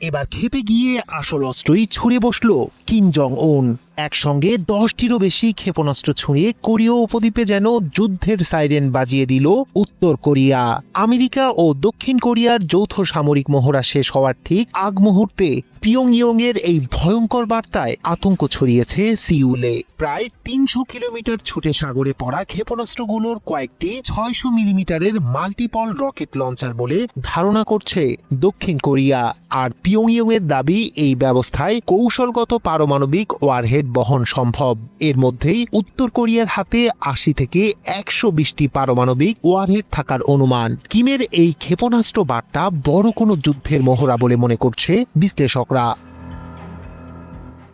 এবার খেপে গিয়ে আসল অস্ত্রই ছুড়ে বসল কিম জং উন। একসঙ্গে 10টিরও বেশি ক্ষেপণাস্ত্র ছুঁড়ে কোরীয় উপদ্বীপে যেন যুদ্ধের সাইরেন বাজিয়ে দিল উত্তর কোরিয়া। আমেরিকা ও দক্ষিণ কোরিয়ার যৌথ সামরিক মহড়া শেষ হওয়ার ঠিক আগ মুহূর্তে পিয়ংইয়ং এর এই ভয়ঙ্কর বার্তায় আতঙ্ক ছড়িয়েছে সিউলে। প্রায় 300 কিলোমিটার ছুটে সাগরে পড়া ক্ষেপণাস্ত্রগুলোর কয়েকটি 600 মিলিমিটারের মাল্টিপল রকেট লঞ্চার বলে ধারণা করছে দক্ষিণ কোরিয়া। আর পিয়ংইয়ং এর দাবি, এই ব্যবস্থায় কৌশলগত পারমাণবিক ওয়ারহেড বহন সম্ভব। এর মধ্যেই উত্তর কোরিয়ার হাতে 80 থেকে 120টি পারমাণবিক ওয়ারহেড থাকার অনুমান। কিমের এই ক্ষেপণাস্ত্র বার্তা বড় কোনো যুদ্ধের মহড়া বলে মনে করছে বিশ্লেষকরা।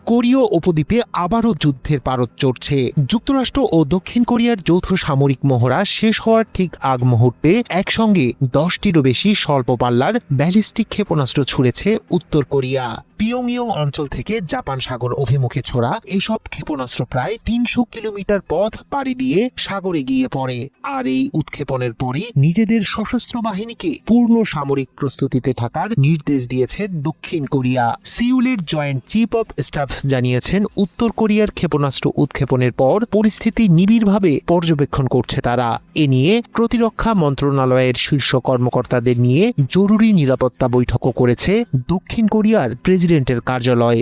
কোরীয় উপদ্বীপে আবারও যুদ্ধের পারদ চড়ছে। যুক্তরাষ্ট্র ও দক্ষিণ কোরিয়ার যৌথ সামরিক মহড়া শেষ হওয়ার ঠিক আগ মুহূর্তে একসঙ্গে 10টিরও বেশি স্বল্প পাল্লার ব্যালিস্টিক ক্ষেপণাস্ত্র ছুড়েছে উত্তর কোরিয়া। পিয়ংইয়ং অঞ্চল থেকে জাপান সাগর অভিমুখে ছোড়া এসব ক্ষেপণাস্ত্র প্রায় 300 কিলোমিটার পথ পাড়ি দিয়ে সাগরে গিয়ে পড়ে। আর এই উৎক্ষেপণের পরই নিজেদের সশস্ত্র বাহিনীকে পূর্ণ সামরিক প্রস্তুতিতে থাকার নির্দেশ দিয়েছে দক্ষিণ কোরিয়া। সিউলের জয়েন্ট চিফ অব স্টাফ জানিয়েছেন, উত্তর কোরিয়ার ক্ষেপণাস্ত্র উৎক্ষেপণের পর পরিস্থিতি নিবিড়ভাবে পর্যবেক্ষণ করছে তারা। এ নিয়ে প্রতিরক্ষা মন্ত্রণালয়ের শীর্ষ কর্মকর্তাদের নিয়ে জরুরি নিরাপত্তা বৈঠকও করেছে দক্ষিণ কোরিয়ার প্রেসিডেন্টের কার্যালয়।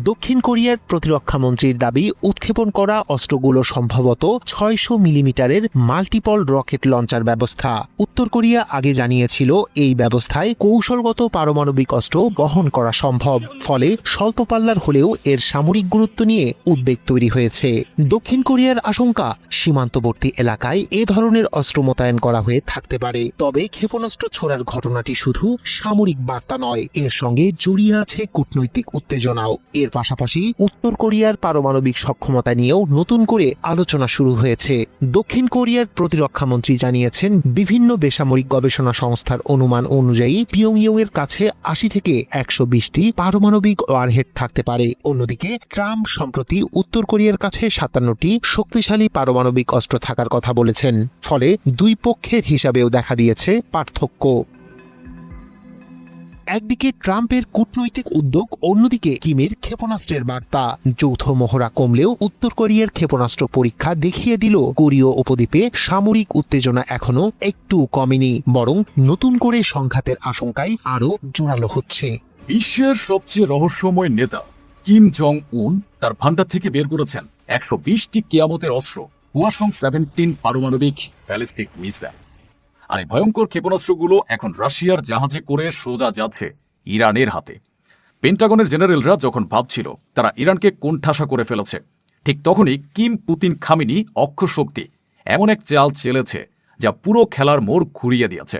দক্ষিণ কোরিয়ার প্রতিরক্ষা মন্ত্রীর দাবি, উৎক্ষেপণ করা অস্ত্রগুলো সম্ভবত 600 মিলিমিটারের মাল্টিপল রকেট লঞ্চার ব্যবস্থা। উত্তর কোরিয়া আগে জানিয়েছিল, এই ব্যবস্থায় কৌশলগত পারমাণবিক অস্ত্র বহন করা সম্ভব। ফলে স্বল্প পাল্লার হলেও এর সামরিক গুরুত্ব নিয়ে উদ্বেগ তৈরি হয়েছে। দক্ষিণ কোরিয়ার আশঙ্কা, সীমান্তবর্তী এলাকায় এ ধরনের অস্ত্র মোতায়েন করা হয়ে থাকতে পারে। তবে ক্ষেপণাস্ত্র ছোড়ার ঘটনাটি শুধু সামরিক বার্তা নয়, এর সঙ্গে জড়িয়ে আছে কূটনৈতিক উত্তেজনাও। এর পাশাপাশি উত্তর কোরিয়ার পারমাণবিক সক্ষমতা নিয়েও নতুন করে আলোচনা শুরু হয়েছে। দক্ষিণ কোরিয়ার প্রতিরক্ষা মন্ত্রী জানিয়েছেন, বিভিন্ন বেসামরিক গবেষণা সংস্থার অনুমান অনুযায়ী পিয়ংইয়ং এর কাছে 80 থেকে 120টি পারমাণবিক ওয়ারহেড থাকতে পারে। অন্যদিকে ট্রাম্প সম্প্রতি উত্তর কোরিয়ার কাছে 57টি শক্তিশালী পারমাণবিক অস্ত্র থাকার কথা বলেছেন। ফলে দুই পক্ষের হিসাবেও দেখা দিয়েছে পার্থক্য। একদিকে ট্রাম্পের কূটনৈতিক উদ্যোগ, অন্যদিকে কিমের ক্ষেপণাস্ত্রের বার্তা। যৌথ মহড়া কমলেও উত্তর কোরিয়ার ক্ষেপণাস্ত্র পরীক্ষা দেখিয়ে দিল, কোরীয় উপদ্বীপে সামরিক উত্তেজনা এখনো একটু কমেনি, বরং নতুন করে সংঘাতের আশঙ্কায় আরও জোরালো হচ্ছে। বিশ্বের সবচেয়ে রহস্যময় নেতা কিম জং উন তার ভান্ডার থেকে বের করেছেন 120টি কিয়ামতের অস্ত্র, Hwasong-17 পারমাণবিক ব্যালিস্টিক মিসাইল। আর এই ভয়ঙ্কর ক্ষেপণাস্ত্রগুলো এখন রাশিয়ার জাহাজে করে সোজা যাচ্ছে ইরানের হাতে। পেন্টাগনের জেনারেলরা যখন ভাবছিল তারা ইরানকে কোণঠাসা করে ফেলেছে, ঠিক তখনই কিম পুতিন খামেনি অক্ষশক্তি এমন এক চাল চেলেছে যা পুরো খেলার মোড় ঘুরিয়ে দিয়েছে।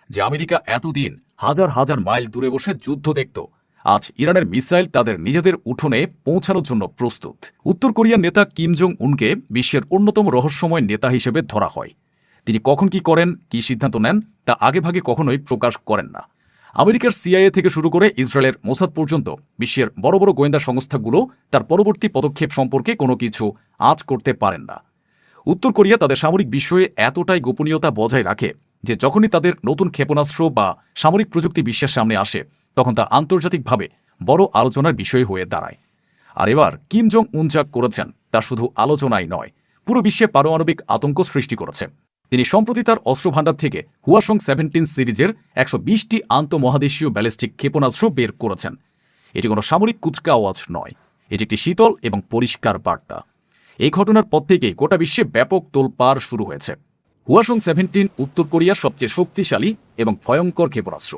যে আমেরিকা এতদিন হাজার হাজার মাইল দূরে বসে যুদ্ধ দেখত, আজ ইরানের মিসাইল তাদের নিজেদের উঠোনে পৌঁছানোর জন্য প্রস্তুত। উত্তর কোরিয়ার নেতা কিম জং উনকে বিশ্বের অন্যতম রহস্যময় নেতা হিসেবে ধরা হয়। তিনি কখন কি করেন, কি সিদ্ধান্ত নেন, তা আগেভাগে কখনোই প্রকাশ করেন না। আমেরিকার সিআইএ থেকে শুরু করে ইসরায়েলের মোসাদ পর্যন্ত বিশ্বের বড় বড় গোয়েন্দা সংস্থাগুলো তার পরবর্তী পদক্ষেপ সম্পর্কে কোনো কিছু আঁচ করতে পারেন না। উত্তর কোরিয়া তাদের সামরিক বিষয়ে এতটাই গোপনীয়তা বজায় রাখে যে যখনই তাদের নতুন ক্ষেপণাস্ত্র বা সামরিক প্রযুক্তি বিশ্বের সামনে আসে, তখন তা আন্তর্জাতিকভাবে বড় আলোচনার বিষয় হয়ে দাঁড়ায়। আর এবার কিম জং উন যা করেছেন তা শুধু আলোচনাই নয়, পুরো বিশ্বে পারমাণবিক আতঙ্ক সৃষ্টি করেছে। তিনি সম্প্রতি তার অস্ত্রভাণ্ডার থেকে Hwasong-17 সিরিজের 120টি আন্তঃমহাদেশীয় ব্যালিস্টিক ক্ষেপণাস্ত্র বের করেছেন। এটি কোনো সামরিক কুচকাওয়াজ নয়, এটি একটি শীতল এবং পরিষ্কার বার্তা। এই ঘটনার পর থেকেই গোটা বিশ্বে ব্যাপক তোলপাড় শুরু হয়েছে। Hwasong-17 উত্তর কোরিয়ার সবচেয়ে শক্তিশালী এবং ভয়ঙ্কর ক্ষেপণাস্ত্র।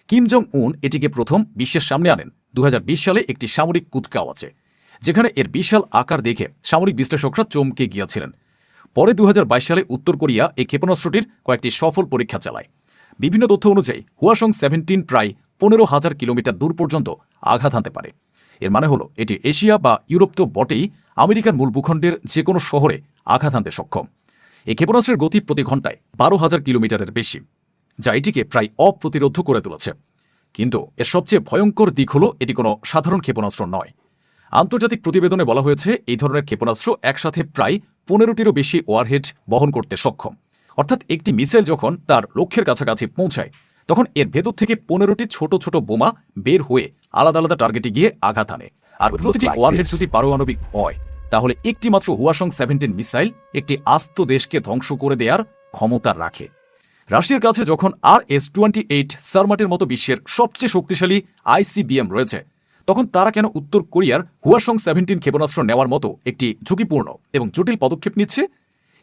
কিম জং উন এটিকে প্রথম বিশ্বের সামনে আনেন 2020 সালে একটি সামরিক কুচকাওয়াজে, যেখানে এর বিশাল আকার দেখে সামরিক বিশ্লেষকরা চমকে গিয়েছিলেন। পরে 2022 সালে উত্তর কোরিয়া এই ক্ষেপণাস্ত্রটির কয়েকটি সফল পরীক্ষা চালায়। বিভিন্ন তথ্য অনুযায়ী Hwasong-17 প্রায় 15,000 কিলোমিটার দূর পর্যন্ত আঘাত হানতে পারে। এর মানে হলো এটি এশিয়া বা ইউরোপ তো বটেই, আমেরিকার মূল ভূখণ্ডের যে কোনো শহরে আঘাত হানতে সক্ষম। এই ক্ষেপণাস্ত্রের গতি প্রতি ঘন্টায় 12,000 কিলোমিটারের বেশি, যা এটিকে প্রায় অপ্রতিরোধ করে তুলেছে। কিন্তু এর সবচেয়ে ভয়ঙ্কর দিক হল এটি কোনো সাধারণ ক্ষেপণাস্ত্র নয়। আন্তর্জাতিক প্রতিবেদনে বলা হয়েছে এই ধরনের ক্ষেপণাস্ত্র একসাথে প্রায় 15টিরও বেশি ওয়ারহেড বহন করতে সক্ষম। অর্থাৎ একটি মিসাইল যখন তার লক্ষ্যের কাছাকাছি পৌঁছায়, তখন এর ভেতর থেকে 15টি ছোট ছোট বোমা বের হয়ে আলাদা আলাদা টার্গেটে গিয়ে আঘাত আনে। আর প্রতিটি ওয়ারহেড যদি পারমাণবিক হয় তাহলে একটি মাত্র হুয়াসং-17 মিসাইল একটি আস্ত দেশকে ধ্বংস করে দেওয়ার ক্ষমতা রাখে। রাশিয়ার কাছে যখন RS-28 সারমাটের মতো বিশ্বের সবচেয়ে শক্তিশালী ICBM রয়েছে, তখন তারা কেন উত্তর কোরিয়ার হুয়াসং-17 ক্ষেপণাস্ত্র নেওয়ার মতো একটি ঝুঁকিপূর্ণ এবং জটিল পদক্ষেপ নিচ্ছে?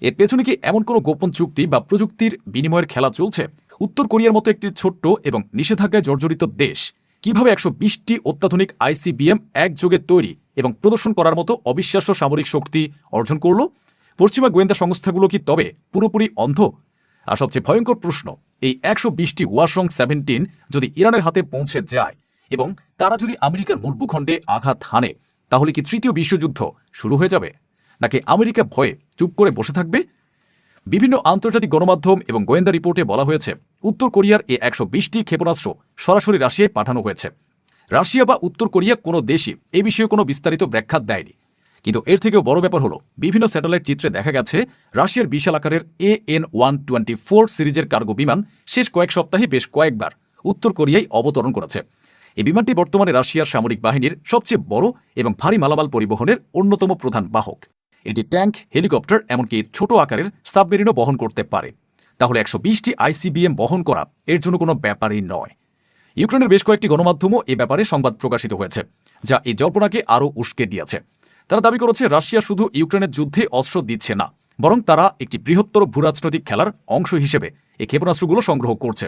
এর পেছনে কি এমন কোনো গোপন চুক্তি বা প্রযুক্তির বিনিময়ের খেলা চলছে? উত্তর কোরিয়ার মতো একটি ছোট্ট এবং নিষেধাজ্ঞায় জর্জরিত দেশ কিভাবে 120টি অত্যাধুনিক ICBM একযোগে তৈরি এবং প্রদর্শন করার মতো অবিশ্বাস্য সামরিক শক্তি অর্জন করল? পশ্চিমা গোয়েন্দা সংস্থাগুলো কি তবে পুরোপুরি অন্ধ? আর সবচেয়ে ভয়ঙ্কর প্রশ্ন, এই 120টি হুয়াসং-17 যদি ইরানের হাতে পৌঁছে যায় এবং তারা যদি আমেরিকার মূল ভূখণ্ডে আঘাত হানে, তাহলে কি তৃতীয় বিশ্বযুদ্ধ শুরু হয়ে যাবে? নাকি আমেরিকা ভয়ে চুপ করে বসে থাকবে? বিভিন্ন আন্তর্জাতিক গণমাধ্যম এবং গোয়েন্দা রিপোর্টে বলা হয়েছে উত্তর কোরিয়ার এই 120টি ক্ষেপণাস্ত্র সরাসরি রাশিয়ায় পাঠানো হয়েছে। রাশিয়া বা উত্তর কোরিয়া কোনো দেশই এ বিষয়ে কোনো বিস্তারিত ব্যাখ্যা দেয়নি। কিন্তু এর থেকেও বড় ব্যাপার হলো, বিভিন্ন স্যাটেলাইট চিত্রে দেখা গেছে রাশিয়ার বিশাল আকারের AN-124 সিরিজের কার্গো বিমান শেষ কয়েক সপ্তাহে বেশ কয়েকবার উত্তর কোরিয়ায় অবতরণ করেছে। এই বিমানটি বর্তমানে রাশিয়ার সামরিক বাহিনীর সবচেয়ে বড় এবং ভারী মালামাল পরিবহনের অন্যতম প্রধান বাহক। এটি ট্যাঙ্ক, হেলিকপ্টার, এমনকি ছোট আকারের সাবমেরিনও বহন করতে পারে। তাহলে 120টি ICBM বহন করা এর জন্য কোনো ব্যাপারই নয়। ইউক্রেনের বেশ কয়েকটি গণমাধ্যমও এ ব্যাপারে সংবাদ প্রকাশিত হয়েছে, যা এই জল্পনাকে আরও উস্কে দিয়েছে। তারা দাবি করেছে রাশিয়া শুধু ইউক্রেনের যুদ্ধে অস্ত্র দিচ্ছে না, বরং তারা একটি বৃহত্তর ভূরাজনৈতিক খেলার অংশ হিসেবে এই ক্ষেপণাস্ত্রগুলো সংগ্রহ করছে।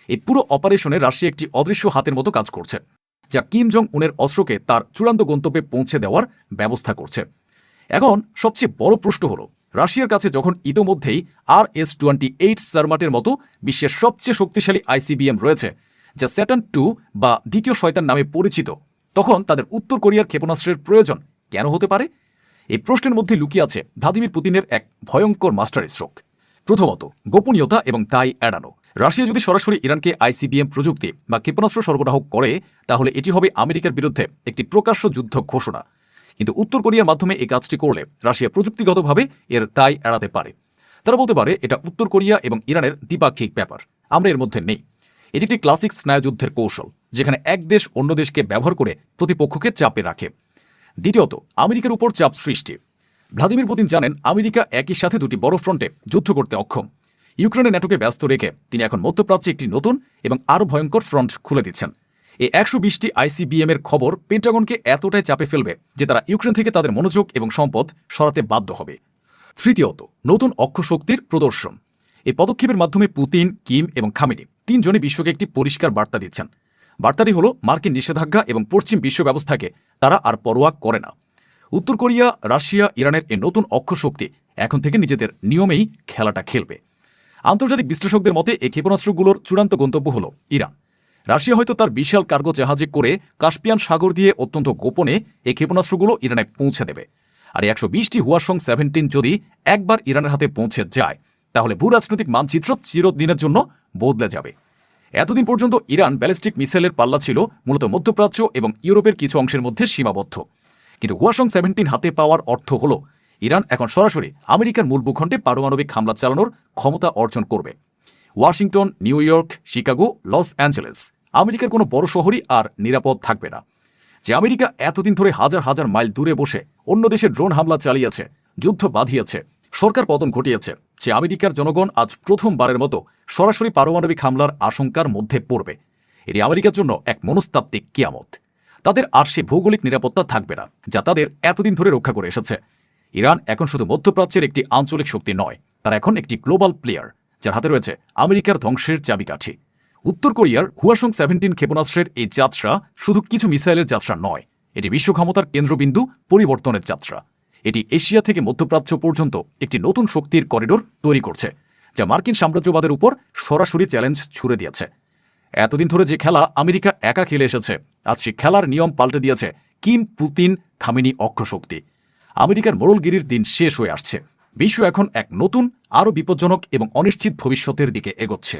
এই পুরো অপারেশনে রাশিয়া একটি অদৃশ্য হাতের মতো কাজ করছে, যা কিম জং উনের অস্ত্রকে তার চূড়ান্ত গন্তব্যে পৌঁছে দেওয়ার ব্যবস্থা করছে। এখন সবচেয়ে বড় প্রশ্ন হল, রাশিয়ার কাছে যখন ইতোমধ্যেই RS-28 সারমাটের মতো বিশ্বের সবচেয়ে শক্তিশালী ICBM রয়েছে, যা স্যাটার্ন 2 বা দ্বিতীয় শয়তান নামে পরিচিত, তখন তাদের উত্তর কোরিয়ার ক্ষেপণাস্ত্রের প্রয়োজন কেন হতে পারে? এই প্রশ্নের মধ্যে লুকিয়ে আছে ভ্লাদিমির পুতিনের এক ভয়ঙ্কর মাস্টার স্ট্রোক। প্রথমত, গোপনীয়তা এবং দায় এড়ানো। রাশিয়া যদি সরাসরি ইরানকে ICBM প্রযুক্তি বা ক্ষেপণাস্ত্র সরবরাহ করে, তাহলে এটি হবে আমেরিকার বিরুদ্ধে একটি প্রকাশ্য যুদ্ধ ঘোষণা। কিন্তু উত্তর কোরিয়ার মাধ্যমে এই কাজটি করলে রাশিয়া প্রযুক্তিগতভাবে এর দায় এড়াতে পারে। তারা বলতে পারে এটা উত্তর কোরিয়া এবং ইরানের দ্বিপাক্ষিক ব্যাপার, আমরা এর মধ্যে নেই। এটি একটি ক্লাসিক স্নায়ুযুদ্ধের কৌশল, যেখানে এক দেশ অন্য দেশকে ব্যবহার করে প্রতিপক্ষকে চাপে রাখে। দ্বিতীয়ত, আমেরিকার উপর চাপ সৃষ্টি। ভ্লাদিমির পুতিন জানেন আমেরিকা একই সাথে দুটি বড় ফ্রন্টে যুদ্ধ করতে অক্ষম। ইউক্রেনের ন্যাটোকে ব্যস্ত রেখে তিনি এখন মধ্যপ্রাচ্যে একটি নতুন এবং আরও ভয়ঙ্কর ফ্রন্ট খুলে দিচ্ছেন। এই 120টি ICBM এর খবর পেন্টাগনকে এতটাই চাপে ফেলবে যে তারা ইউক্রেন থেকে তাদের মনোযোগ এবং সম্পদ সরাতে বাধ্য হবে। তৃতীয়ত, নতুন অক্ষশক্তির প্রদর্শন। এই পদক্ষেপের মাধ্যমে পুতিন, কিম এবং খামেনি তিনজনই বিশ্বকে একটি পরিষ্কার বার্তা দিচ্ছেন। বার্তাটি হলো মার্কিন নিষেধাজ্ঞা এবং পশ্চিম বিশ্ব ব্যবস্থাকে তারা আর পরোয়া করে না। উত্তর কোরিয়া, রাশিয়া, ইরানের এই নতুন অক্ষশক্তি এখন থেকে নিজেদের নিয়মেই খেলাটা খেলবে। আন্তর্জাতিক বিশ্লেষকদের মতে এই ক্ষেপণাস্ত্রগুলোর চূড়ান্ত গন্তব্য হল ইরান। রাশিয়া হয়তো তার বিশাল কার্গো জাহাজে করে কাস্পিয়ান সাগর দিয়ে অত্যন্ত গোপনে এই ক্ষেপণাস্ত্রগুলো ইরানে পৌঁছে দেবে। আর 120টি হুয়াসং-17 যদি একবার ইরানের হাতে পৌঁছে যায়, তাহলে ভূরাজনৈতিক মানচিত্র চিরদিনের জন্য বদলে যাবে। এতদিন পর্যন্ত ইরান ব্যালিস্টিক মিসাইলের পাল্লা ছিল মূলত মধ্যপ্রাচ্য এবং ইউরোপের কিছু অংশের মধ্যে সীমাবদ্ধ। কিন্তু হুয়াসং-17 হাতে পাওয়ার অর্থ হল ইরান এখন সরাসরি আমেরিকার মূল ভূখণ্ডে পারমাণবিক হামলা চালানোর ক্ষমতা অর্জন করবে। Washington, new York, Chicago, Los Angeles, আমেরিকার কোনো বড় শহরই আর নিরাপদ থাকবে না। যে আমেরিকা এতদিন ধরে হাজার হাজার মাইল দূরে বসে অন্য দেশে ড্রোন হামলা চালিয়েছে, যুদ্ধ বাঁধিয়েছে, সরকার পতন ঘটিয়েছে, সে আমেরিকার জনগণ আজ প্রথমবারের মতো সরাসরি পারমাণবিক হামলার আশঙ্কার মধ্যে পড়বে। এটি আমেরিকার জন্য এক মনস্তাত্ত্বিক কিয়ামত। তাদের আর সে ভৌগোলিক নিরাপত্তা থাকবে না, যা তাদের এতদিন ধরে রক্ষা করে এসেছে। ইরান এখন শুধু মধ্যপ্রাচ্যের একটি আঞ্চলিক শক্তি নয়, তারা এখন একটি গ্লোবাল প্লেয়ার, যার হাতে রয়েছে আমেরিকার ধ্বংসের চাবিকাঠি। উত্তর কোরিয়ার হুয়াসং-17 ক্ষেপণাস্ত্রের এই যাত্রা শুধু কিছু মিসাইলের যাত্রা নয়, এটি বিশ্ব ক্ষমতার কেন্দ্রবিন্দু পরিবর্তনের যাত্রা। এটি এশিয়া থেকে মধ্যপ্রাচ্য পর্যন্ত একটি নতুন শক্তির করিডোর তৈরি করছে, যা মার্কিন সাম্রাজ্যবাদের উপর সরাসরি চ্যালেঞ্জ ছুড়ে দিয়েছে। এতদিন ধরে যে খেলা আমেরিকা একা খেলে এসেছে, আজ সে খেলার নিয়ম পাল্টে দিয়েছে কিম, পুতিন, খামেনি অক্ষশক্তি। আমেরিকার মোড়লগিরির দিন শেষ হয়ে আসছে। বিশ্ব এখন এক নতুন, আরও বিপজ্জনক এবং অনিশ্চিত ভবিষ্যতের দিকে এগোচ্ছে।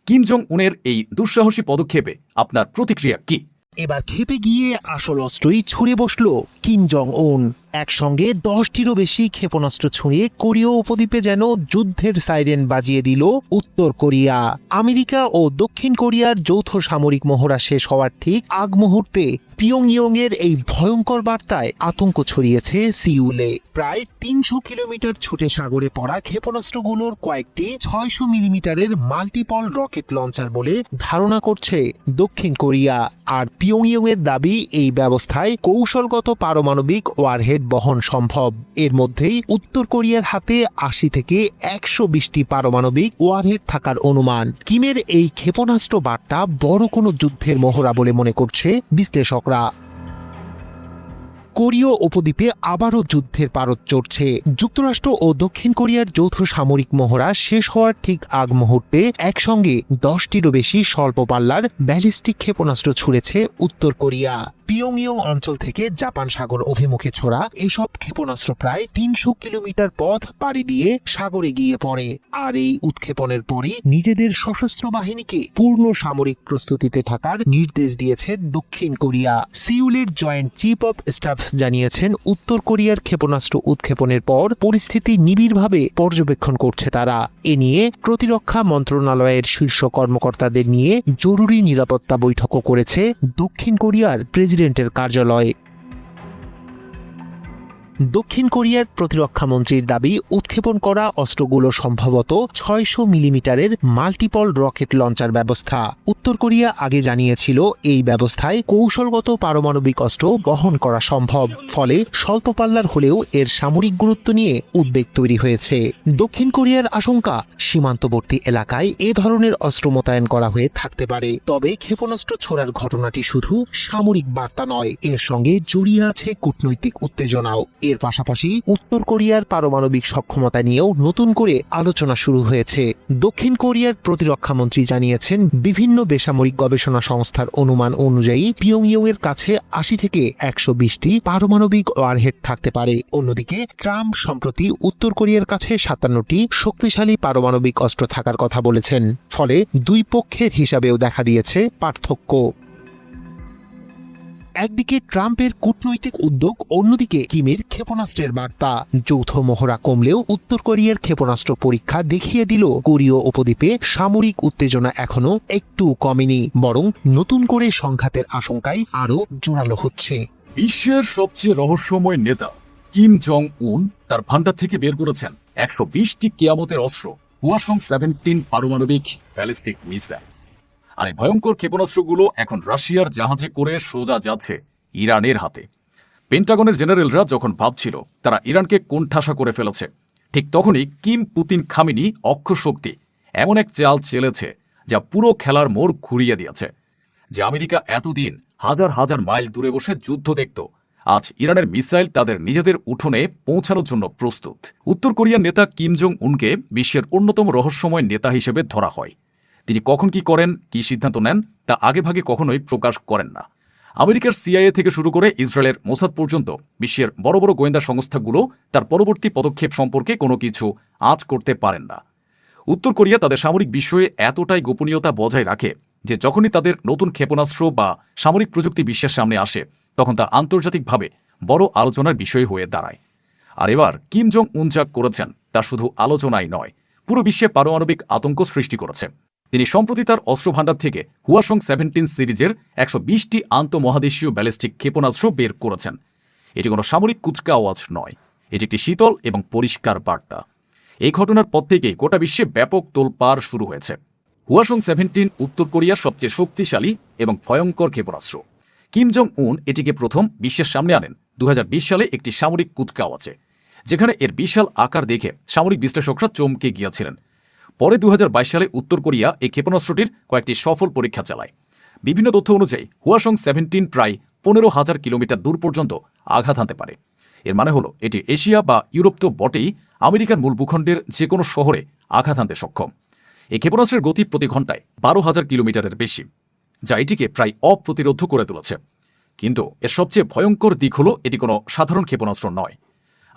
কিম জং উনের এই দুঃসাহসী পদক্ষেপে আপনার প্রতিক্রিয়া কি? এবার খেপে গিয়ে আসল অস্ত্রই ছুড়ে বসল কিম জং উন। একসঙ্গে 10টিরও বেশি ক্ষেপণাস্ত্র ছুঁড়ে কোরীয় উপদ্বীপে যেন যুদ্ধের সাইরেন বাজিয়ে দিল উত্তর কোরিয়া। আমেরিকা ও দক্ষিণ কোরিয়ার যৌথ সামরিক মহড়া শেষ হওয়ার ঠিক আগ মুহূর্তে পিয়ংইয়ংয়ের এই ভয়ঙ্কর বার্তায় আতঙ্ক ছড়িয়েছে সিউলে। প্রায় 300 কিলোমিটার ছুটে সাগরে পড়া ক্ষেপণাস্ত্রগুলোর কয়েকটি 600 মিলিমিটারের মাল্টিপল রকেট লঞ্চার বলে ধারণা করছে দক্ষিণ কোরিয়া। আর পিয়ংইয়ংয়ের দাবি, এই ব্যবস্থায় কৌশলগত পারমাণবিক ওয়ারহেড বহন সম্ভব। এর মধ্যেই উত্তর কোরিয়ার হাতে 80 থেকে 120টি পারমাণবিক ওয়ারহেড থাকার অনুমান। কিমের এই ক্ষেপণাস্ত্র বার্তা বড় কোনো যুদ্ধের মহড়া বলে মনে করছে বিশ্লেষকরা। কোরীয় উপদ্বীপে আবারও যুদ্ধের পারদ চড়ছে। যুক্তরাষ্ট্র ও দক্ষিণ কোরিয়ার যৌথ সামরিক মহড়া শেষ হওয়ার ঠিক আগ মুহূর্তে একসঙ্গে 10টিরও বেশি স্বল্প পাল্লার ব্যালিস্টিক ক্ষেপণাস্ত্র ছুড়েছে উত্তর কোরিয়া। পিয়ংইয়ং অঞ্চল থেকে জাপান সাগর অভিমুখে ছোড়া এসব ক্ষেপণাস্ত্র প্রায় 300 কিলোমিটার পথ পাড়ি দিয়ে সাগরে গিয়ে পড়ে। আর এই উৎক্ষেপণের পরই নিজেদের সশস্ত্র বাহিনীকে পূর্ণ সামরিক প্রস্তুতিতে থাকার নির্দেশ দিয়েছে দক্ষিণ কোরিয়া। সিউলের জয়েন্ট চিফ অব স্টাফ জানিয়েছেন, উত্তর কোরিয়ার ক্ষেপণাস্ত্র উৎক্ষেপণের পর পরিস্থিতি নিবিড়ভাবে পর্যবেক্ষণ করছে তারা। এ নিয়ে প্রতিরক্ষা মন্ত্রণালয়ের শীর্ষ কর্মকর্তাদের নিয়ে জরুরি নিরাপত্তা বৈঠকও করেছে দক্ষিণ কোরিয়ার প্রেসিডেন্টের কার্যালয়। দক্ষিণ কোরিয়ার প্রতিরক্ষা মন্ত্রীর দাবি, উৎক্ষেপণ করা অস্ত্রগুলো সম্ভবত 600 মিলিমিটারের মাল্টিপল রকেট লঞ্চার ব্যবস্থা। উত্তর কোরিয়া আগে জানিয়েছিল, এই ব্যবস্থায় কৌশলগত পারমাণবিক অস্ত্র বহন করা সম্ভব। ফলে স্বল্প পাল্লার হলেও এর সামরিক গুরুত্ব নিয়ে উদ্বেগ তৈরি হয়েছে। দক্ষিণ কোরিয়ার আশঙ্কা, সীমান্তবর্তী এলাকায় এ ধরনের অস্ত্র মোতায়েন করা হয়ে থাকতে পারে। তবে ক্ষেপণাস্ত্র ছোড়ার ঘটনাটি শুধু সামরিক বার্তা নয়, এর সঙ্গে জড়িয়ে আছে কূটনৈতিক উত্তেজনাও। এর পাশাপাশি উত্তর কোরিয়ার পারমাণবিক সক্ষমতা নিয়েও নতুন করে আলোচনা শুরু হয়েছে। দক্ষিণ কোরিয়ার প্রতিরক্ষা মন্ত্রী জানিয়েছেন, বিভিন্ন বেসামরিক গবেষণা সংস্থার অনুমান অনুযায়ী পিয়ংইয়ংয়ের কাছে 80 থেকে 120টি পারমাণবিক ওয়ারহেড থাকতে পারে। অন্যদিকে ট্রাম্প সম্প্রতি উত্তর কোরিয়ার কাছে 57টি শক্তিশালী পারমাণবিক অস্ত্র থাকার কথা বলেছেন। ফলে দুই পক্ষের হিসাবেও দেখা দিয়েছে পার্থক্য। একদিকে ট্রাম্পের কূটনৈতিক উদ্যোগ, অন্যদিকে কিমের ক্ষেপণাস্ত্রের বার্তা। যৌথ মহড়া কমলেও উত্তর কোরিয়ার ক্ষেপণাস্ত্র পরীক্ষা দেখিয়ে দিল, কোরীয় উপদ্বীপে সামরিক উত্তেজনা এখনো একটু কমেনি, বরং নতুন করে সংঘাতের আশঙ্কায় আরও জোরালো হচ্ছে। বিশ্বের সবচেয়ে রহস্যময় নেতা কিম জং উন তার ভান্ডার থেকে বের করেছেন 120টি কেয়ামতের অস্ত্র, হুয়াসং 17 পারমাণবিক ব্যালিস্টিক মিসাইল। আর এই ভয়ঙ্কর ক্ষেপণাস্ত্রগুলো এখন রাশিয়ার জাহাজে করে সোজা যাচ্ছে ইরানের হাতে। পেন্টাগনের জেনারেলরা যখন ভাবছিল তারা ইরানকে কোণঠাসা করে ফেলেছে, ঠিক তখনই কিম পুতিন খামেনি অক্ষশক্তি এমন এক চাল চেলেছে যা পুরো খেলার মোড় ঘুরিয়ে দিয়েছে। যে আমেরিকা এতদিন হাজার হাজার মাইল দূরে বসে যুদ্ধ দেখত, আজ ইরানের মিসাইল তাদের নিজেদের উঠোনে পৌঁছানোর জন্য প্রস্তুত। উত্তর কোরিয়ার নেতা কিম জং উনকে বিশ্বের অন্যতম রহস্যময় নেতা হিসেবে ধরা হয়। তিনি কখন কি করেন, কি সিদ্ধান্ত নেন, তা আগেভাগে কখনোই প্রকাশ করেন না। আমেরিকার সিআইএ থেকে শুরু করে ইসরায়েলের মোসাদ পর্যন্ত বিশ্বের বড় বড় গোয়েন্দা সংস্থাগুলো তার পরবর্তী পদক্ষেপ সম্পর্কে কোনো কিছু আঁচ করতে পারেন না। উত্তর কোরিয়া তাদের সামরিক বিষয়ে এতটাই গোপনীয়তা বজায় রাখে যে যখনই তাদের নতুন ক্ষেপণাস্ত্র বা সামরিক প্রযুক্তি বিশ্বের সামনে আসে, তখন তা আন্তর্জাতিকভাবে বড় আলোচনার বিষয় হয়ে দাঁড়ায়। আর এবার কিম জং উন যা করেছেন তা শুধু আলোচনাই নয়, পুরো বিশ্বে পারমাণবিক আতঙ্ক সৃষ্টি করেছে। তিনি সম্প্রতি তার অস্ত্রভাণ্ডার থেকে হুয়াসং 17 সিরিজের 120টি আন্তঃমহাদেশীয় ব্যালিস্টিক ক্ষেপণাস্ত্র বের করেছেন। এটি কোনো সামরিক কুচকাওয়াজ নয়, এটি একটি শীতল এবং পরিষ্কার বার্তা। এই ঘটনার পর থেকেই গোটা বিশ্বে ব্যাপক তোলপাড় শুরু হয়েছে। হুয়াসং 17 উত্তর কোরিয়ার সবচেয়ে শক্তিশালী এবং ভয়ঙ্কর ক্ষেপণাস্ত্র। কিম জং উন এটিকে প্রথম বিশ্বের সামনে আনেন 2020 সালে একটি সামরিক কুচকাওয়াজে, যেখানে এর বিশাল আকার দেখে সামরিক বিশ্লেষকরা চমকে গিয়েছিলেন। পরে 2022 সালে উত্তর কোরিয়া এই ক্ষেপণাস্ত্রটির কয়েকটি সফল পরীক্ষা চালায়। বিভিন্ন তথ্য অনুযায়ী হুয়াসং 17 প্রায় 15,000 কিলোমিটার দূর পর্যন্ত আঘাত হানতে পারে। এর মানে হলো এটি এশিয়া বা ইউরোপ তো বটেই, আমেরিকার মূল ভূখণ্ডের যে কোনো শহরে আঘাত হানতে সক্ষম। এই ক্ষেপণাস্ত্রের গতি প্রতি ঘন্টায় 12,000 কিলোমিটারের বেশি, যা এটিকে প্রায় অপ্রতিরোধ্য করে তুলেছে। কিন্তু এর সবচেয়ে ভয়ঙ্কর দিক হল এটি কোনো সাধারণ ক্ষেপণাস্ত্র নয়।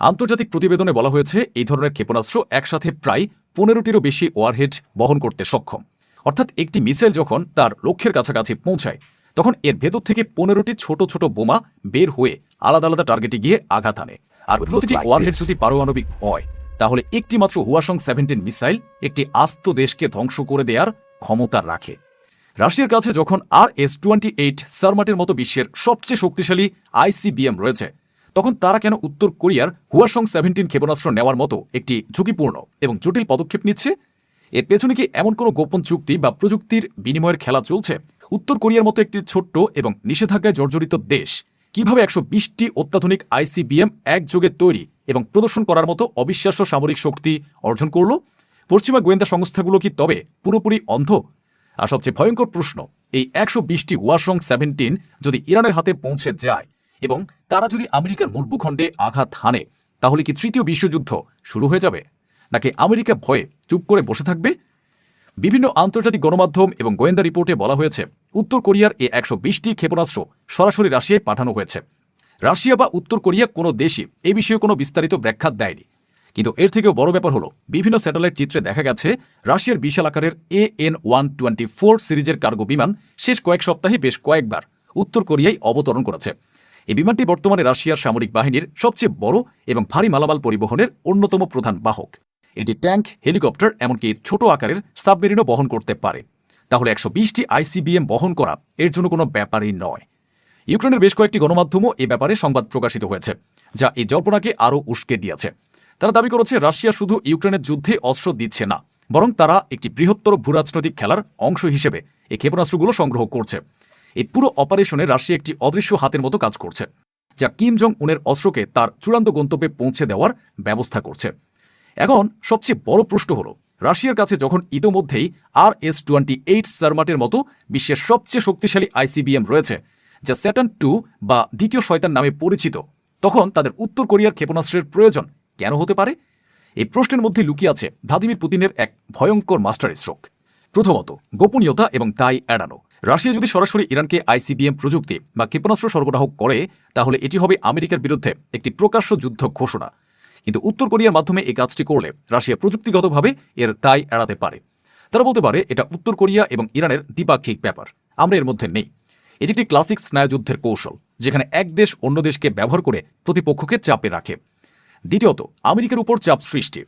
আন্তর্জাতিক প্রতিবেদনে বলা হয়েছে এই ধরনের ক্ষেপণাস্ত্র একসাথে প্রায় 15টিরও বেশি ওয়ারহেড বহন করতে সক্ষম। অর্থাৎ একটি মিসাইল যখন তার লক্ষ্যের কাছাকাছি পৌঁছায়, তখন এর ভেতর থেকে 15টি ছোট ছোট বোমা বের হয়ে আলাদা আলাদা টার্গেটে গিয়ে আঘাত আনে। আর প্রতিটি ওয়ারহেড যদি পারমাণবিক হয় তাহলে একটি মাত্র হুয়াসং-17 মিসাইল একটি আস্ত দেশকে ধ্বংস করে দেওয়ার ক্ষমতা রাখে। রাশিয়ার কাছে যখন RS-28 সারমাটের মতো বিশ্বের সবচেয়ে শক্তিশালী ICBM রয়েছে, তখন তারা কেন উত্তর কোরিয়ার হুয়াসং-17 ক্ষেপণাস্ত্র নেওয়ার মতো একটি ঝুঁকিপূর্ণ এবং জটিল পদক্ষেপ নিচ্ছে? এর পেছনে কি এমন কোনো গোপন চুক্তি বা প্রযুক্তির বিনিময়ের খেলা চলছে? উত্তর কোরিয়ার মতো একটি ছোট্ট এবং নিষেধাজ্ঞায় জর্জরিত দেশ কিভাবে 120টি অত্যাধুনিক ICBM একযোগে তৈরি এবং প্রদর্শন করার মতো অবিশ্বাস্য সামরিক শক্তি অর্জন করল? পশ্চিমা গোয়েন্দা সংস্থাগুলো কি তবে পুরোপুরি অন্ধ? আর সবচেয়ে ভয়ঙ্কর প্রশ্ন, এই 120টি হুয়াসং-17 যদি ইরানের হাতে পৌঁছে যায় এবং তারা যদি আমেরিকার মূল ভূখণ্ডে আঘাত হানে, তাহলে কি তৃতীয় বিশ্বযুদ্ধ শুরু হয়ে যাবে? নাকি আমেরিকা ভয়ে চুপ করে বসে থাকবে? বিভিন্ন আন্তর্জাতিক গণমাধ্যম এবং গোয়েন্দা রিপোর্টে বলা হয়েছে উত্তর কোরিয়ার এই 120টি ক্ষেপণাস্ত্র সরাসরি রাশিয়ায় পাঠানো হয়েছে। রাশিয়া বা উত্তর কোরিয়া কোনো দেশই এ বিষয়ে কোনো বিস্তারিত ব্যাখ্যা দেয়নি। কিন্তু এর থেকেও বড় ব্যাপার হলো, বিভিন্ন স্যাটেলাইট চিত্রে দেখা গেছে রাশিয়ার বিশাল আকারের AN-124 সিরিজের কার্গো বিমান শেষ কয়েক সপ্তাহে বেশ কয়েকবার উত্তর কোরিয়ায় অবতরণ করেছে। এই বিমানটি বর্তমানে রাশিয়ার সামরিক বাহিনীর সবচেয়ে বড় এবং ভারী মালামাল পরিবহনের অন্যতম প্রধান বাহক। এটি ট্যাঙ্ক, হেলিকপ্টার, এমনকি ছোট আকারের সাবমেরিনও বহন করতে পারে। তাহলে 120টি ICBM বহন করা এর জন্য কোনো ব্যাপারই নয়। ইউক্রেনের বেশ কয়েকটি গণমাধ্যমও এ ব্যাপারে সংবাদ প্রকাশিত হয়েছে, যা এই জল্পনাকে আরও উস্কে দিয়েছে। তারা দাবি করেছে রাশিয়া শুধু ইউক্রেনের যুদ্ধে অস্ত্র দিচ্ছে না, বরং তারা একটি বৃহত্তর ভূরাজনৈতিক খেলার অংশ হিসেবে এই ক্ষেপণাস্ত্রগুলো সংগ্রহ করছে। এই পুরো অপারেশনে রাশিয়া একটি অদৃশ্য হাতের মতো কাজ করছে, যা কিম জং উনের অস্ত্রকে তার চূড়ান্ত গন্তব্যে পৌঁছে দেওয়ার ব্যবস্থা করছে। এখন সবচেয়ে বড় প্রশ্ন হল, রাশিয়ার কাছে যখন ইতোমধ্যেই RS-28 সারমাটের মতো বিশ্বের সবচেয়ে শক্তিশালী ICBM রয়েছে, যা স্যাটার্ন 2 বা দ্বিতীয় শয়তান নামে পরিচিত, তখন তাদের উত্তর কোরিয়ার ক্ষেপণাস্ত্রের প্রয়োজন কেন হতে পারে? এই প্রশ্নের মধ্যে লুকিয়ে আছে ভ্লাদিমির পুতিনের এক ভয়ঙ্কর মাস্টার স্ট্রোক। প্রথমত, গোপনীয়তা এবং দায় এড়ানো। রাশিয়া যদি সরাসরি ইরানকে ICBM প্রযুক্তি বা ক্ষেপণাস্ত্র সরবরাহ করে, তাহলে এটি হবে আমেরিকার বিরুদ্ধে একটি প্রকাশ্য যুদ্ধ ঘোষণা। কিন্তু উত্তর কোরিয়ার মাধ্যমে এই কাজটি করলে রাশিয়া প্রযুক্তিগতভাবে এর দায় এড়াতে পারে। তারা বলতে পারে এটা উত্তর কোরিয়া এবং ইরানের দ্বিপাক্ষিক ব্যাপার, আমরা এর মধ্যে নেই। এটি একটি ক্লাসিক স্নায়ুযুদ্ধের কৌশল, যেখানে এক দেশ অন্য দেশকে ব্যবহার করে প্রতিপক্ষকে চাপে রাখে। দ্বিতীয়ত, আমেরিকার উপর চাপ সৃষ্টি।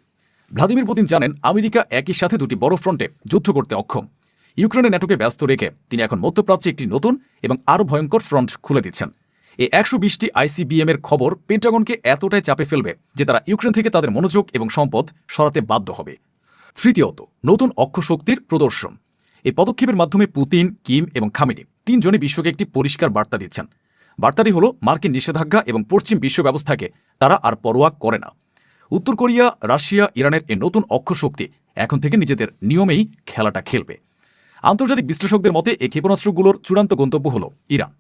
ভ্লাদিমির পুতিন জানেন আমেরিকা একই সাথে দুটি বড় ফ্রন্টে যুদ্ধ করতে অক্ষম। ইউক্রেনের ন্যাটোকে ব্যস্ত রেখে তিনি এখন মধ্যপ্রাচ্যে একটি নতুন এবং আরও ভয়ঙ্কর ফ্রন্ট খুলে দিচ্ছেন। এই 120টি ICBM এর খবর পেন্টাগনকে এতটাই চাপে ফেলবে যে তারা ইউক্রেন থেকে তাদের মনোযোগ এবং সম্পদ সরাতে বাধ্য হবে। তৃতীয়ত, নতুন অক্ষশক্তির প্রদর্শন। এই পদক্ষেপের মাধ্যমে পুতিন, কিম এবং খামেনি তিনজনই বিশ্বকে একটি পরিষ্কার বার্তা দিচ্ছেন। বার্তাটি হল মার্কিন নিষেধাজ্ঞা এবং পশ্চিম বিশ্ব ব্যবস্থাকে তারা আর পরোয়া করে না। উত্তর কোরিয়া, রাশিয়া, ইরানের এই নতুন অক্ষশক্তি এখন থেকে নিজেদের নিয়মেই খেলাটা খেলবে। আন্তর্জাতিক বিশ্লেষকদের মতে এই ক্ষেপণাস্ত্রগুলোর চূড়ান্ত গন্তব্য হল ইরান।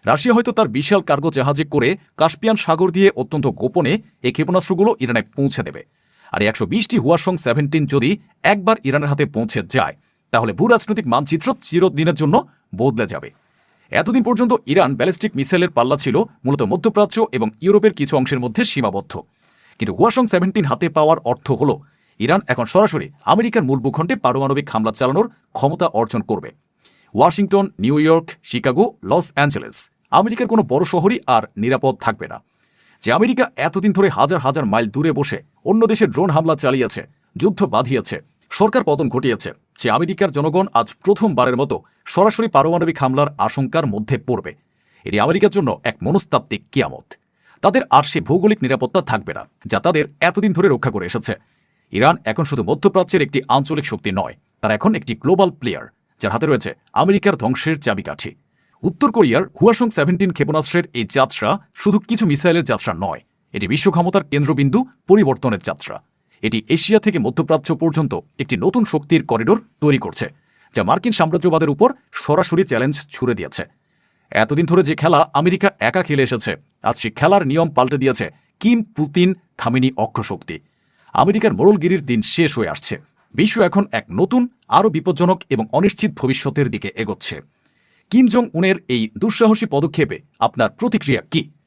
রাশিয়া হয়তো তার বিশাল কার্গো জাহাজে করে কাস্পিয়ান সাগর দিয়ে অত্যন্ত গোপনে এই ক্ষেপণাস্ত্রগুলো ইরানে পৌঁছে দেবে। আর 120টি হুয়াসং-17 যদি একবার ইরানের হাতে পৌঁছে যায়, তাহলে ভূরাজনৈতিক মানচিত্র চিরদিনের জন্য বদলে যাবে। এতদিন পর্যন্ত ইরান ব্যালিস্টিক মিসাইলের পাল্লা ছিল মূলত মধ্যপ্রাচ্য এবং ইউরোপের কিছু অংশের মধ্যে সীমাবদ্ধ। কিন্তু হুয়াসং-17 হাতে পাওয়ার অর্থ হল ইরান এখন সরাসরি আমেরিকার মূল ভূখণ্ডে পারমাণবিক হামলা চালানোর ক্ষমতা অর্জন করবে। Washington, new York, Chicago, Los Angeles, আমেরিকার কোনো বড় শহরই আর নিরাপদ থাকবে না। যে আমেরিকা এতদিন ধরে হাজার হাজার মাইল দূরে বসে অন্য দেশে ড্রোন হামলা চালিয়েছে, যুদ্ধ বাঁধিয়েছে, সরকার পতন ঘটিয়েছে, সে আমেরিকার জনগণ আজ প্রথমবারের মতো সরাসরি পারমাণবিক হামলার আশঙ্কার মধ্যে পড়বে। এটি আমেরিকার জন্য এক মনস্তাত্ত্বিক কিয়ামত। তাদের আর সে ভৌগোলিক নিরাপত্তা থাকবে না, যা তাদের এতদিন ধরে রক্ষা করে এসেছে। ইরান এখন শুধু মধ্যপ্রাচ্যের একটি আঞ্চলিক শক্তি নয়, তারা এখন একটি গ্লোবাল প্লেয়ার, যার হাতে রয়েছে আমেরিকার ধ্বংসের চাবিকাঠি। উত্তর কোরিয়ার হুয়াসং-17 ক্ষেপণাস্ত্রের এই যাত্রা শুধু কিছু মিসাইলের যাত্রা নয়, এটি বিশ্ব ক্ষমতার কেন্দ্রবিন্দু পরিবর্তনের যাত্রা। এটি এশিয়া থেকে মধ্যপ্রাচ্য পর্যন্ত একটি নতুন শক্তির করিডোর তৈরি করছে, যা মার্কিন সাম্রাজ্যবাদের উপর সরাসরি চ্যালেঞ্জ ছুড়ে দিয়েছে। এতদিন ধরে যে খেলা আমেরিকা একা খেলে এসেছে, আজ সে খেলার নিয়ম পাল্টে দিয়েছে কিম, পুতিন, খামেনি অক্ষশক্তি। আমেরিকার মোড়লগিরির দিন শেষ হয়ে আসছে। বিশ্ব এখন এক নতুন, আরও বিপজ্জনক এবং অনিশ্চিত ভবিষ্যতের দিকে এগোচ্ছে। কিম জং উনের এই দুঃসাহসী পদক্ষেপে আপনার প্রতিক্রিয়া কি?